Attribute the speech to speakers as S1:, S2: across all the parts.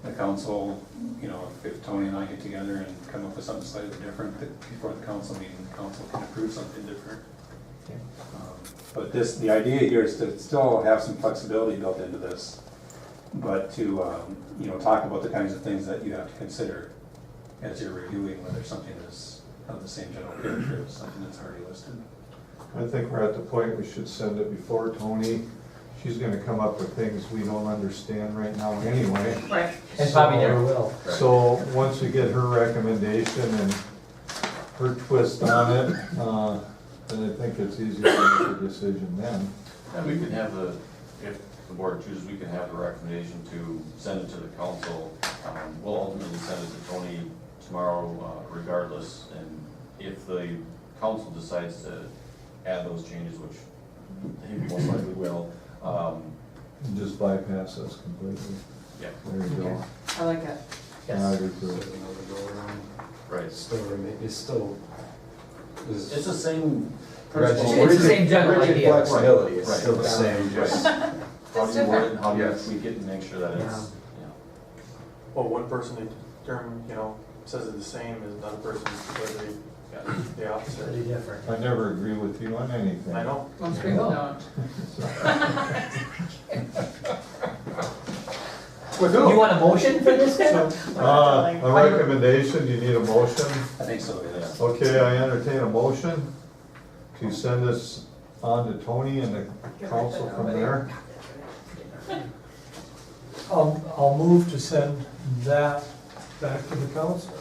S1: the council, if Tony and I get together and come up with something slightly different, that before the council meeting, the council can approve something different. But the idea here is to still have some flexibility built into this, but to, talk about the kinds of things that you have to consider as you're reviewing whether something is of the same general character as something that's already listed.
S2: I think we're at the point we should send it before Tony. She's gonna come up with things we don't understand right now anyway.
S3: Right.
S4: And probably never will.
S2: So, once we get her recommendation and her twist on it, then I think it's easier to make a decision then.
S5: And we can have if the board chooses, we can have the recommendation to send it to the council. We'll ultimately send it to Tony tomorrow regardless, and if the council decides to add those changes, which he most likely will,
S2: And just bypass us completely.
S5: yeah,
S2: There you go.
S3: I like that.
S2: I do
S6: So
S2: too.
S6: there's another go around.
S5: right.
S6: It's still.
S5: It's the same
S6: Rigid-
S5: principle.
S4: It's the same general
S6: rigid
S4: idea.
S6: flexibility, it's
S5: Right.
S6: still the same, just.
S5: How do you word it, how do you
S6: Yes.
S5: tweak it and make sure that it's,
S7: Well, one person term, says it's the same as another person completely the opposite.
S4: Pretty different.
S2: I never agree with you on anything.
S7: I know.
S3: Most people don't.
S4: You want a motion for this then?
S2: A recommendation, you need a motion?
S1: I think so, yes.
S2: Okay, I entertain a motion to send this on to Tony and the council from there.
S8: I'll move to send that back to the council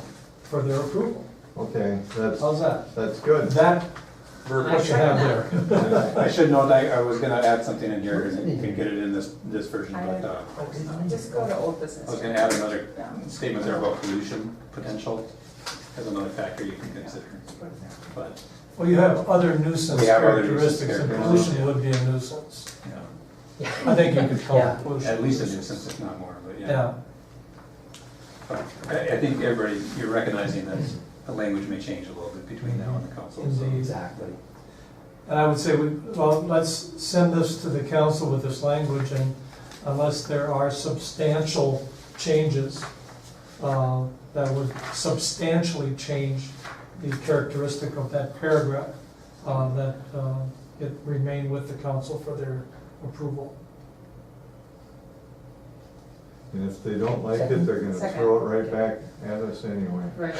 S8: for their approval.
S2: Okay,
S8: How's that?
S2: that's good.
S8: That, what you have there.
S1: I should note, I was gonna add something in here, and you can get it in this version, but,
S3: Just go to old business.
S1: I was gonna add another statement there about pollution potential as another factor you can consider. But,
S8: Well, you have other nuisance
S1: We have other nuisance
S8: characteristics, and
S1: characteristics.
S8: pollution would be a nuisance.
S1: yeah,
S8: I think you could call
S4: Yeah.
S8: it pollution.
S1: at least a nuisance, if not more, but yeah.
S8: Yeah,
S1: But I think everybody, you're recognizing that the language may change a little bit between now and the council. so-
S8: indeed.
S4: Exactly.
S8: And I would say, let's send this to the council with this language, and unless there are substantial changes that would substantially change the characteristic of that paragraph, that it remain with the council for their approval.
S2: And if they don't like it, they're gonna
S3: Second.
S2: throw it right back at us anyway.
S3: Right.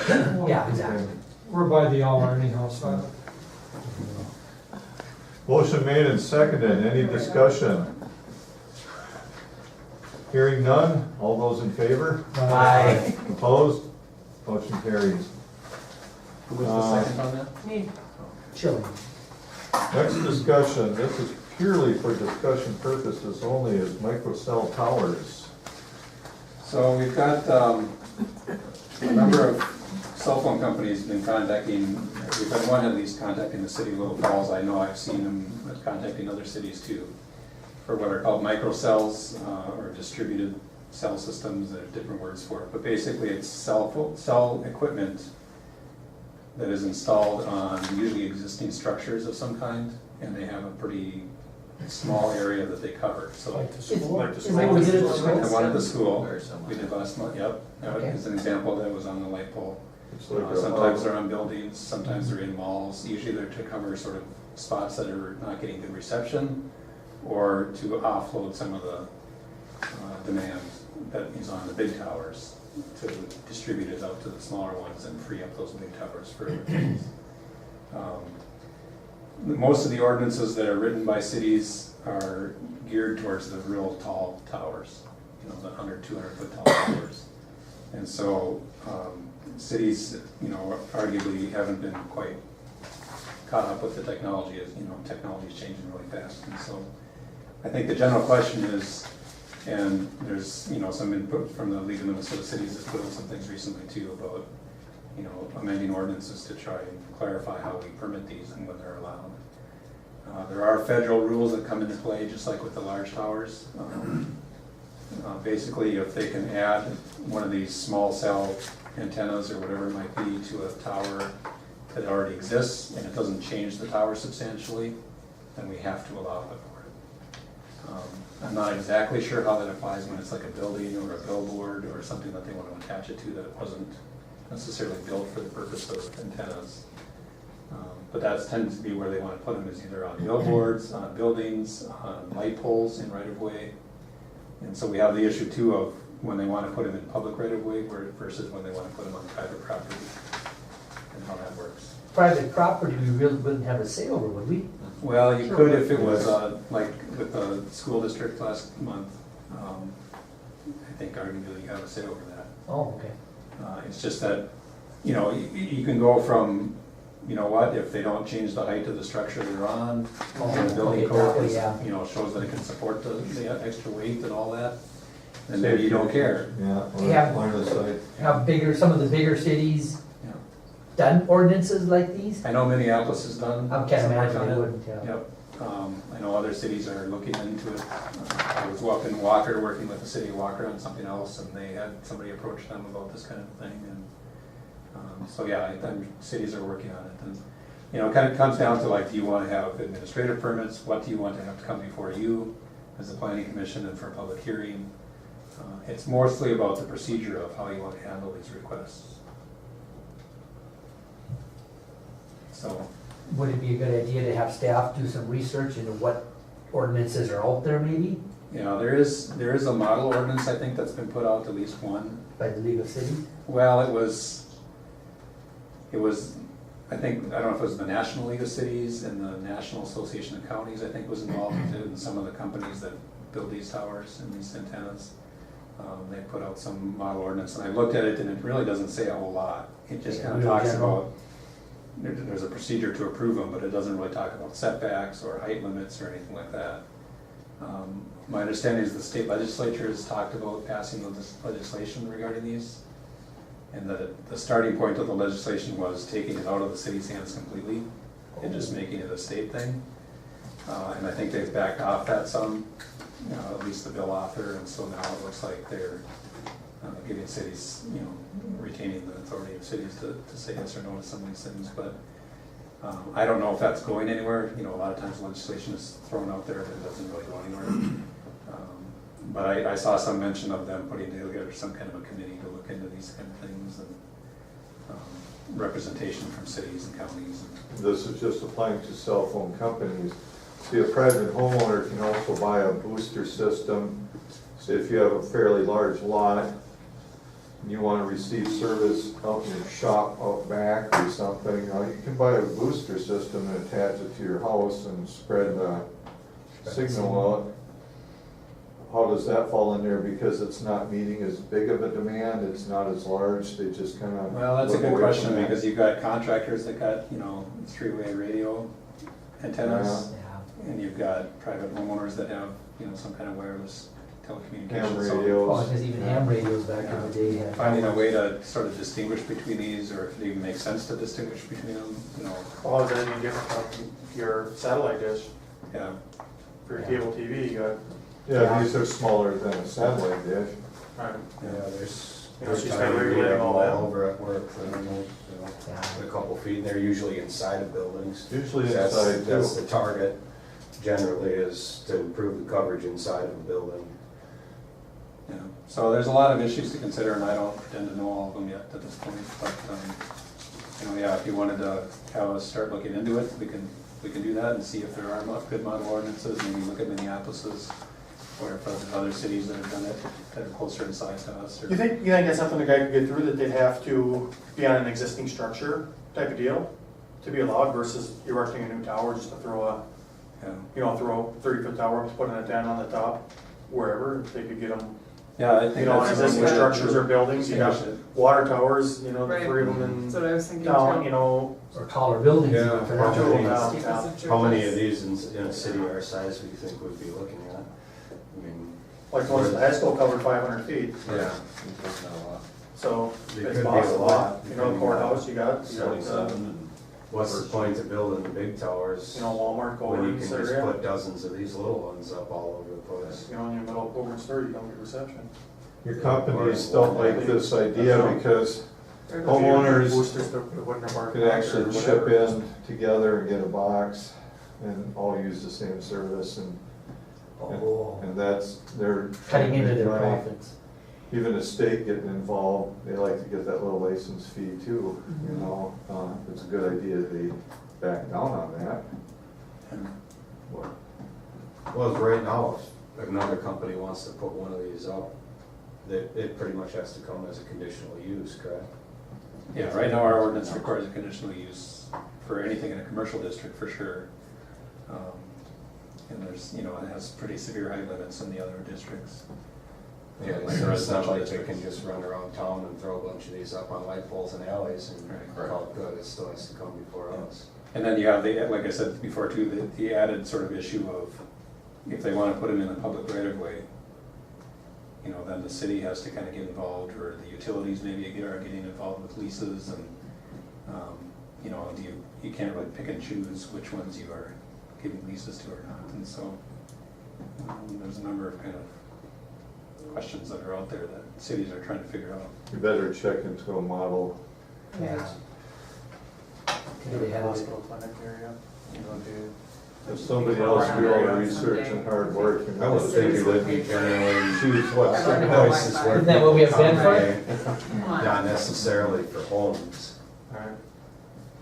S4: Yeah, exactly.
S8: We're by the hour anyhow, so
S2: Motion made and seconded, any discussion? Hearing none, all those in favor?
S4: Aye.
S2: Opposed? Motion carries.
S1: Who was the second on that?
S3: Me.
S4: Chilling.
S2: Next discussion, this is purely for discussion purposes only, is microcell towers.
S1: So we've got a number of cell phone companies been contacting, we've had one at least contacting the city of Little Falls. I know I've seen them contacting other cities too, for what are called microcells or distributed cell systems. There are different words for it, but basically it's cell equipment that is installed on usually existing structures of some kind, and they have a pretty small area that they cover. So
S8: like the
S4: Is
S8: school.
S7: Like the
S4: is that what we did at the
S1: the
S4: school?
S1: one at the school,
S5: Very similar.
S1: we did last month, yep. That
S4: Okay.
S1: was an example that was on the light pole.
S2: It's like a
S1: Sometimes
S2: hub.
S1: they're on buildings, sometimes they're in malls. Usually they're to cover sort of spots that are not getting good reception, or to offload some of the demand that is on the big towers, to distribute it out to the smaller ones and free up those big towers for other things. Most of the ordinances that are written by cities are geared towards the real tall towers, the 100, 200-foot tall towers. And so cities, arguably haven't been quite caught up with the technology. As technology is changing really fast. And so I think the general question is, and there's some input from the League of Minnesota Cities that's put in some things recently too about amending ordinances to try and clarify how we permit these and when they're allowed. There are federal rules that come into play, just like with the large towers. Basically, if they can add one of these small cell antennas or whatever it might be to a tower that already exists and it doesn't change the tower substantially, then we have to allow it for it. I'm not exactly sure how that applies when it's like a building or a billboard or something that they want to attach it to that wasn't necessarily built for the purpose of antennas. But that tends to be where they want to put them, is either on billboards, on buildings, on light poles in right of way. And so we have the issue too of when they want to put them in public right of way versus when they want to put them on private property, and how that works.
S4: Private property, we really wouldn't have a say over, would we?
S1: Well, you could if it was, like with the school district last month, I think arguably you have a say over that.
S4: Oh, okay.
S1: It's just that, you know, you can go from, you know what, if they don't change the height of the structure they're on, and the building
S4: Okay,
S1: code,
S4: that way,
S1: is,
S4: yeah.
S1: you know, shows that it can support the extra weight and all that, then maybe you don't care.
S2: Yeah,
S4: Yeah.
S2: line of sight.
S4: Have some of the bigger cities
S1: Yeah.
S4: done ordinances like these?
S1: I know Minneapolis has done.
S4: I can't
S1: some work
S4: imagine
S1: on
S4: they
S1: it.
S4: wouldn't, yeah.
S1: Yep. I know other cities are looking into it. I was up in Walker, working with the city of Walker on something else, and they had somebody approach them about this kind of thing, and, so yeah, cities are working on it, and, you know, it kind of comes down to like, do you want to have administrative permits? What do you want to have to come before you as a planning commission and for a public hearing? It's mostly about the procedure of how you want to handle these requests. So,
S4: Would it be a good idea to have staff do some research into what ordinances are out there maybe
S1: you know, there is a model ordinance, I think, that's been put out, at least one.
S4: by the League of Cities?
S1: Well, it was, I think, I don't know if it was the National League of Cities and the National Association of Counties, I think, was involved with it, and some of the companies that build these towers and these antennas. They put out some model ordinance, and I looked at it, and it really doesn't say a whole lot. It just kind of
S4: Real
S1: talks
S4: general.
S1: about, there's a procedure to approve them, but it doesn't really talk about setbacks or height limits or anything like that. My understanding is the state legislature has talked about passing legislation regarding these, and the starting point of the legislation was taking it out of the city's hands completely and just making it a state thing. And I think they've backed off that some, at least the bill author, and so now it looks like they're giving cities, you know, retaining the authority of cities to say yes or no to some of these things, but I don't know if that's going anywhere. You know, a lot of times legislation is thrown out there, but it doesn't really go anywhere. But I saw some mention of them putting together some kind of a committee to look into these kind of things, and representation from cities and counties.
S2: This is just applying to cell phone companies. See, a private homeowner can also buy a booster system. So if you have a fairly large lot, and you want to receive service out in your shop out back or something, you can buy a booster system and attach it to your house and spread the signal out. How does that fall in there? Because it's not meeting as big of a demand, it's not as large, they just kind of.
S1: Well, that's a good question, because you've got contractors that got, you know, three-way radio antennas, and you've got private homeowners that have, you know, some kind of wireless telecommunications.
S2: Ham
S1: So
S2: radios.
S4: Oh, because even ham radios back in the day had.
S1: finding a way to sort of distinguish between these, or if it even makes sense to distinguish between them, you know,
S7: Well, is that any different from your satellite dish?
S1: yeah.
S7: For your cable TV, you got,
S2: Yeah, these are smaller than a satellite dish.
S7: right,
S6: Yeah, there's.
S7: You know, she's
S6: there's
S7: got
S6: time we
S7: regulating
S6: have
S7: all
S6: them
S7: that.
S6: Over at work, I don't know,
S4: Yeah.
S6: a couple feet, they're usually inside of buildings.
S2: Usually
S6: That's-
S2: inside too.
S6: That's the target, generally, is to improve the coverage inside of a building.
S1: Yeah, so there's a lot of issues to consider, and I don't pretend to know all of them yet at this point, but, you know, yeah, if you wanted to have us start looking into it, we can do that and see if there are good model ordinances, maybe look at Minneapolis's, or if there's other cities that have done it that are closer in size to us. Or-
S7: you think that's something the guy could get through, that they'd have to be on an existing structure type of deal to be allowed versus erecting a new tower just to throw
S1: Yeah,
S7: throw a 30-foot tower up, to put an antenna on the top, wherever, if they could get them,
S1: yeah, I think
S7: you know, on
S1: that's
S7: existing
S1: one way to
S7: structures or buildings, you got
S1: distinguish it.
S7: water towers, you know, the
S3: Right.
S7: three of them
S3: That's
S7: in
S3: what I was thinking
S7: town,
S3: too.
S7: you know,
S4: Or taller buildings.
S6: Yeah,
S4: even for
S6: probably.
S4: that.
S7: two of them
S3: Steep
S7: downtown.
S3: as a
S6: How many
S3: church.
S6: of these in a city our size do you think we'd be looking at? I mean,
S7: Like the ones at the high school covered 500 feet,
S6: yeah,
S7: so
S6: They
S7: it's
S6: could be a
S7: possible.
S6: lot,
S7: You know, courthouse, you got,
S6: 77, and what's the point of building the big towers?
S7: you know, Walmart,
S6: When you
S7: Coleman's
S6: can just
S7: area.
S6: put dozens of these little ones up all over the place.
S7: You know, in your middle of Coleman's store, you don't get reception.
S2: Your companies don't like this idea because
S3: Or-
S2: Homeowners
S7: Boosters that wouldn't have worked.
S2: could actually chip in together and get a box and all use the same service, and
S4: Oh,
S2: And that's, they're.
S4: cutting into their
S2: money.
S4: profits.
S2: Even the state getting involved, they like to get that little license fee too, you know, it's a good idea they back down on that.
S6: Well, right now, if another company wants to put one of these up, it pretty much has to come as a conditional use, correct?
S1: Yeah, right now our ordinance requires a conditional use for anything in a commercial district for sure. And there's, you know, it has pretty severe height limits in the other districts.
S6: Yeah,
S1: Like the
S6: it's not
S1: residential
S6: like they
S1: districts.
S6: can just run around town and throw a bunch of these up on light poles and alleys and
S1: Right.
S6: call it good, it still has to come before us.
S1: And then you have the, like I said before too, the added sort of issue of if they want to put them in the public right of way, you know, then the city has to kind of get involved, or the utilities maybe are getting involved with leases, and, you know, you can't really pick and choose which ones you are giving leases to or not, and so there's a number of kind of questions that are out there that cities are trying to figure out.
S2: You better check into a model.
S4: Yeah.
S7: You know, the hospital clinic area, you know,
S2: If somebody else do all the research and hard work, you
S6: I
S2: know,
S6: would think it would be
S2: they
S6: generally
S2: choose what's
S3: Everyone
S2: the
S3: knows
S2: prices
S3: why.
S2: worth.
S4: Isn't that what we have been for?
S3: Come on.
S6: Not necessarily for homes.
S2: Alright.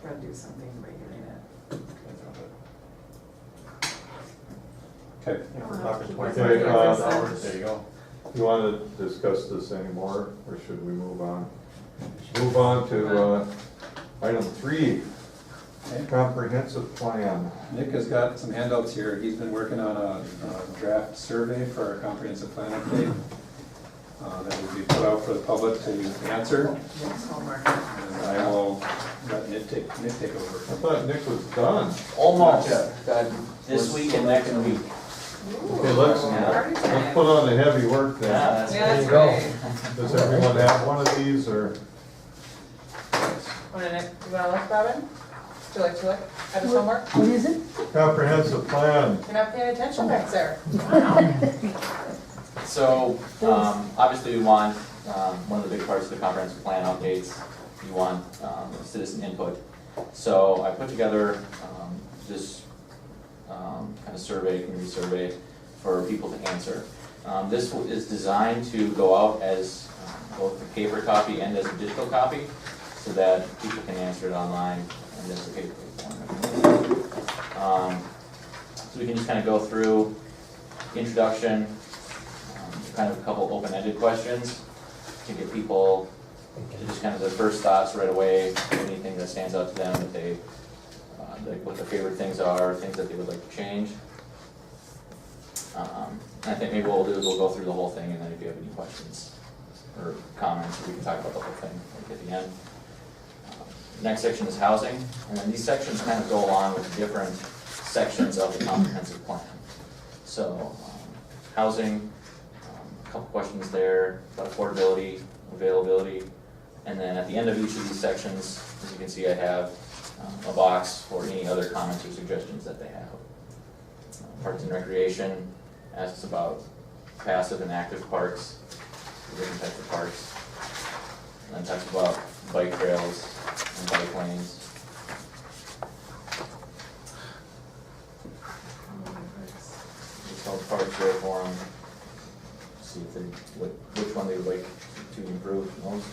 S3: Gotta do something to regulate it.
S1: Okay.
S7: you know, we're talking
S2: Okay,
S7: $25,000.
S5: There you go.
S2: You wanna discuss this anymore, or should we move on? Move on to, item 3, comprehensive plan.
S1: Nick has got some handouts here. He's been working on a draft survey for our comprehensive plan update that will be put out for the public to answer,
S3: Next homework.
S1: and I will let Nick take
S2: I
S1: over.
S2: thought Nick was done.
S9: Almost,
S7: Not
S9: this week and next week.
S2: Okay, let's put on the heavy work
S9: Yeah,
S2: then.
S9: that's
S3: Yeah,
S4: There
S3: that's
S4: you go.
S3: great.
S2: Does everyone have one of these, or?
S3: Want to, you want to look, Robin? Would you like to look at his homework?
S4: What is it?
S2: Comprehensive plan.
S3: You're not paying attention back there.
S9: So, obviously we want, one of the big parts of the comprehensive plan updates, you want, citizen input. So I put together, this, kind of survey, community survey for people to answer. This is designed to go out as both a paper copy and as a digital copy, so that people can answer it online and as a paper form. So we can just kind of go through introduction, kind of a couple open-ended questions to get people to just kind of their first thoughts right away, anything that stands out to them, that they, like what their favorite things are, things that they would like to change. And I think maybe what we'll do is we'll go through the whole thing, and then if you have any questions or comments, we can talk about the whole thing like at the end. Next section is housing, and then these sections kind of go along with different sections of the comprehensive plan. So, housing, a couple questions there about affordability, availability, and then at the end of each of these sections, as you can see, I have a box for any other comments or suggestions that they have. Parks and recreation asks about passive and active parks, different types of parks, and then talks about bike trails and bike lanes. It's called Parks Road Forum. See if they, which one they would like to improve most.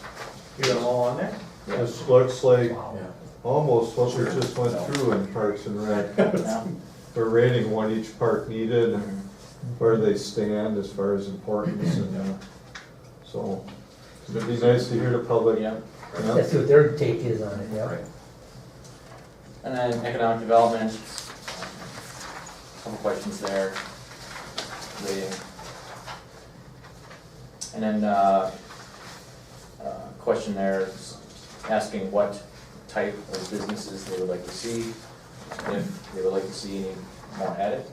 S7: You got them all on there?
S9: Yeah.
S2: This looks like
S4: Wow.
S2: almost what we just went through in Parks and Rec.
S9: Yeah.
S2: We're rating what each park needed and where they stand as far as importance, and, so, it'd be nice to hear the public.
S9: Yeah.
S2: Yeah.
S4: Let's see what their take is on it, yeah.
S9: And then economic development, couple questions there, rating. And then, question there asking what type of businesses they would like to see, if they would like to see any more added.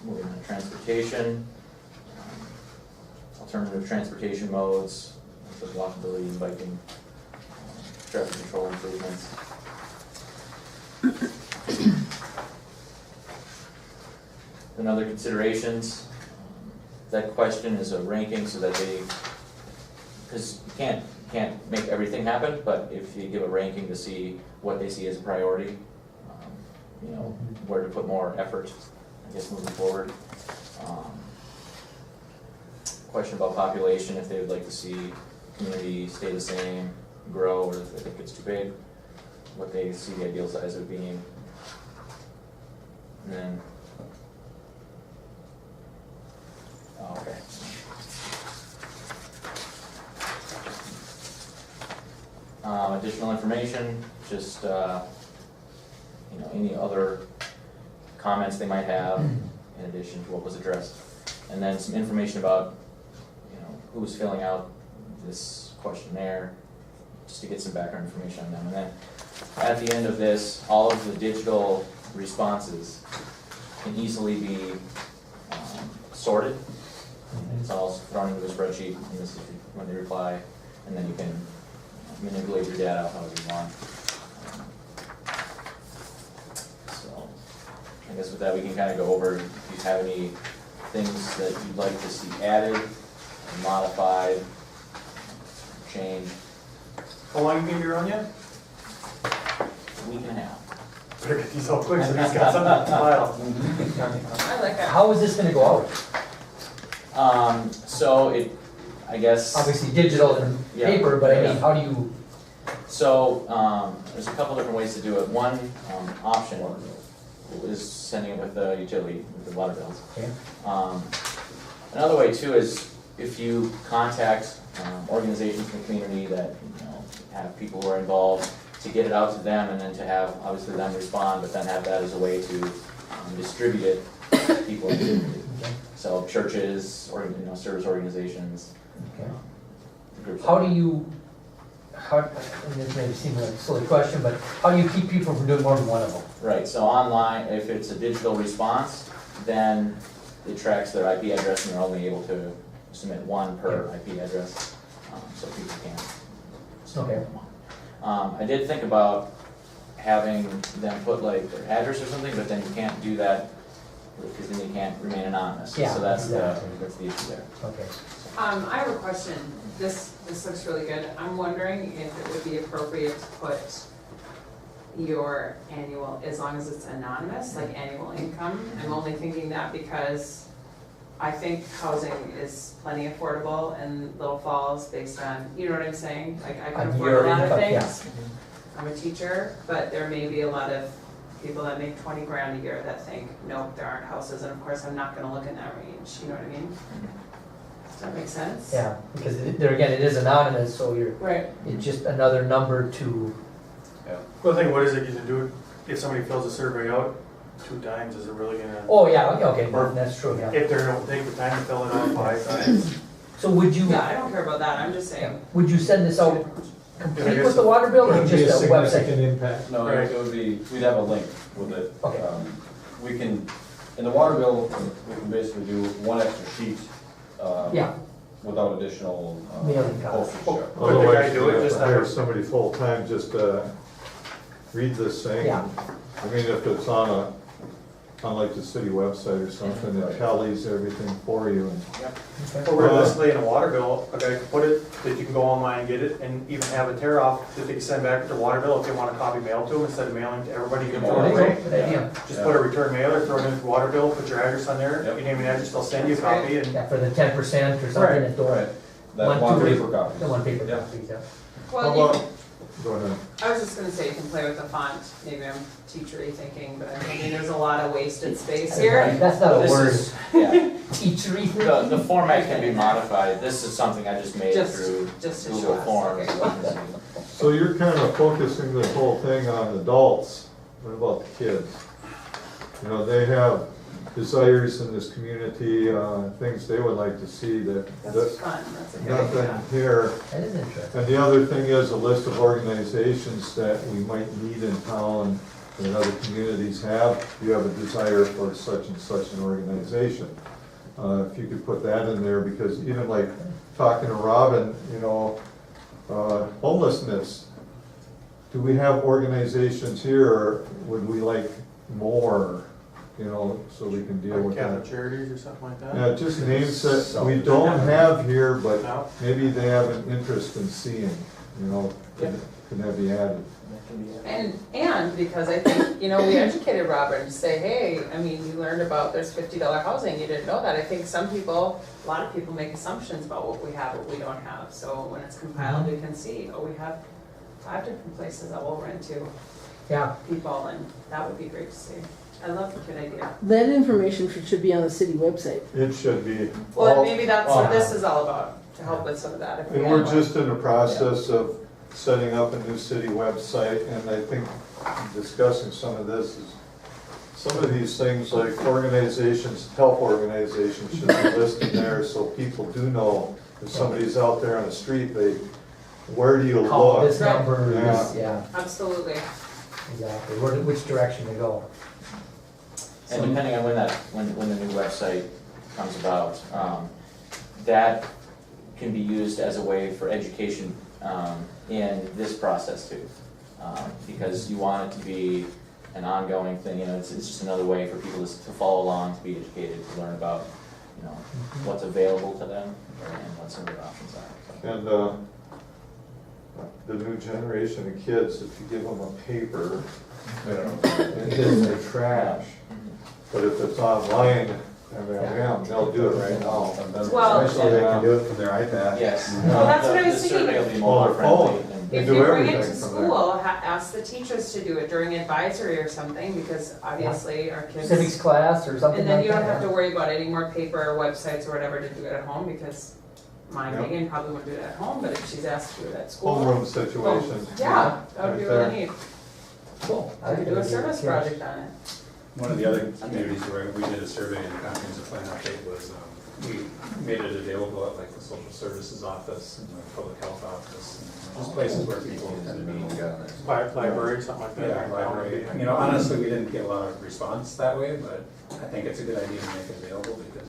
S9: Moving on to transportation, alternative transportation modes, so walkability and biking, traffic control improvements. Then other considerations, that question is a ranking so that they, because you can't make everything happen, but if you give a ranking to see what they see as a priority, you know, where to put more effort, I guess, moving forward. Question about population, if they would like to see community stay the same, grow, or if they think it's too big, what they see the ideal size of being. And then, oh, okay. Additional information, just, you know, any other comments they might have in addition to what was addressed. And then some information about, you know, who's filling out this questionnaire, just to get some background information on them. And then at the end of this, all of the digital responses can easily be sorted. It's all thrown into a spreadsheet, and this is when they reply, and then you can manipulate your data however you want. So, I guess with that, we can kind of go over if you have any things that you'd like to see added, modified, changed.
S7: How long you gonna be around yet?
S9: A week and a half.
S7: Better get these all quick, so he's got something to file.
S3: I like it.
S4: How is this gonna go out?
S9: So it, I guess.
S4: Obviously digital and
S9: Yeah.
S4: paper, but I
S9: Yeah.
S4: mean, how do you,
S9: So, there's a couple different ways to do it. One, option is sending it with the utility, with the water bills.
S4: okay,
S9: Another way too is if you contact, organizations in the community that, you know, have people who are involved, to get it out to them and then to have, obviously them respond, but then have that as a way to, distribute it to people in the community.
S4: okay,
S9: So churches, or, you know, service organizations,
S4: okay.
S9: groups.
S4: How do you, and this may seem like a silly question, but how do you keep people from doing more than one of them?
S9: Right, so online, if it's a digital response, then it tracks their IP address and they're only able to submit one per IP address, so people can't.
S4: Okay.
S9: I did think about having them put like their address or something, but then you can't do that because then you can't remain anonymous.
S4: Yeah,
S9: So that's
S4: exactly.
S9: that's the issue there.
S4: Okay.
S3: I have a question. This looks really good. I'm wondering if it would be appropriate to put your annual, as long as it's anonymous, like annual income. I'm only thinking that because I think housing is plenty affordable in Little Falls based on, you know what I'm saying? Like I can
S4: On
S3: afford
S4: your
S3: a lot of
S4: income, yeah.
S3: things. I'm a teacher, but there may be a lot of people that make 20 grand a year that think, nope, there aren't houses, and of course, I'm not gonna look in that range, you know what I mean? Does that make sense?
S4: Yeah, because there again, it is anonymous, so you're,
S3: Right.
S4: it's just another number to,
S7: Well, think, what is it you can do, if somebody fills a survey out 2 times, is it really gonna,
S4: oh, yeah, okay, that's true, yeah.
S7: if they don't take the time to fill it out 5 times?
S4: So would you,
S3: Yeah, I don't care about that, I'm just saying.
S4: would you send this out complete with the water bill or
S8: It'd be
S4: just
S8: a
S4: a website?
S8: significant impact.
S5: No,
S7: Right.
S5: it would be, we'd have a link with it.
S4: Okay.
S5: We can, in the water bill, we can basically do one extra sheet.
S4: Yeah.
S5: Without additional.
S4: Mailing costs.
S5: postage.
S7: Could the guy
S2: Otherwise,
S7: do
S2: you
S7: it
S2: have
S7: just
S2: to
S7: to
S2: hire
S7: have-
S2: somebody full-time just to read this thing.
S4: Yeah.
S2: I mean, if it's on like the city website or something, it tallies everything for you. And
S7: Or realistically, in a water bill, a guy could put it, that you can go online and get it, and even have a tear off that they can send back with the water bill if they want a copy mailed to them, instead of mailing to everybody, you can throw it away.
S4: Good idea.
S7: Just put a return mailer, throw it in the water bill, put your address on there,
S5: Yep.
S7: your name and address, they'll send you a copy, and
S4: Yeah, for the 10% or
S7: Right.
S4: something, it don't,
S5: Right, that
S4: One,
S5: one
S4: two,
S5: paper copy.
S4: the one paper
S5: Yeah.
S4: copies, yeah.
S3: Well,
S2: How
S3: you
S2: about, go ahead.
S3: I was just gonna say you can play with the font, maybe I'm teachery thinking, but I'm thinking there's a lot of wasted space here.
S4: That's not a
S9: This
S4: word,
S9: is- Yeah,
S4: teachery.
S9: the format can be modified. This is something I just made
S3: Just-
S9: through
S3: just to show
S9: Google
S3: us,
S9: Forms.
S3: okay.
S2: So you're kind of focusing this whole thing on adults. What about the kids? You know, they have desires in this community, things they would like to see that,
S3: That's fun, that's a good
S2: nothing
S3: idea.
S2: here.
S4: That is interesting.
S2: And the other thing is a list of organizations that we might need in town that other communities have. You have a desire for such and such an organization. If you could put that in there, because even like talking to Robin, you know, homelessness, do we have organizations here, or would we like more, you know, so we can deal
S7: like
S2: with
S7: Catholic
S2: that?
S7: Charities or something like that.
S2: Yeah, just names that we don't have here, but
S7: No?
S2: maybe they have an interest in seeing, you know, could that be added?
S9: that can be added.
S3: And because I think, you know, we educated Robert to say, hey, I mean, you learned about there's $50 housing, you didn't know that. I think some people, a lot of people make assumptions about what we have, what we don't have. So when it's compiled, we can see, oh, we have 5 different places that we'll rent to
S4: Yeah,
S3: people, and that would be great to see. I love the good idea.
S10: That information should be on the city website.
S2: It should be.
S3: Well, maybe that's what this is all about, to help with some of that. if we
S2: And
S3: had
S2: we're
S3: one.
S2: just in the process of setting up a new city website, and I think discussing some of this is, some of these things like organizations, help organizations should be listed there, so people do know if somebody's out there on the street, where do you
S4: call
S2: look?
S4: this number, this,
S2: Yeah.
S4: yeah,
S3: Absolutely.
S4: exactly, which direction to go.
S9: And depending on when the new website comes about, that can be used as a way for education in this process too. Because you want it to be an ongoing thing, you know, it's just another way for people to follow along, to be educated, to learn about, you know, what's available to them and what some of their options are. So.
S2: And the new generation of kids, if you give them a paper, it's in their trash. But if it's online, they'll do it right now.
S3: Well-
S6: Especially they can do it from their iPad.
S9: Yes.
S3: Well, that's what I was
S9: The survey will be
S2: Oh,
S9: more
S2: their
S9: friendly.
S2: phone.
S9: and-
S2: They
S3: If
S2: do
S3: you bring it
S2: everything
S3: to
S2: from there.
S3: school, ask the teachers to do it during advisory or something, because obviously our kids.
S4: Civics class or something
S3: And then
S4: like
S3: you don't
S4: that.
S3: have to worry about any more paper or websites or whatever to do it at home, because mine,
S2: Yep.
S3: Megan, probably won't do it at home, but if she's asked to do it at school.
S2: Homeroom situation.
S3: Yeah, that would be
S2: Right
S3: really
S2: there.
S3: neat.
S4: Cool.
S3: I could do a service project on it.
S1: One of the other communities where we did a survey and comprehensive plan update was, we made it available at like the social services office and the public health office, and just places where people tend to meet.
S7: Library, something like that.
S1: Yeah, library. You know, honestly, we didn't get a lot of response that way, but I think it's a good idea to make it available because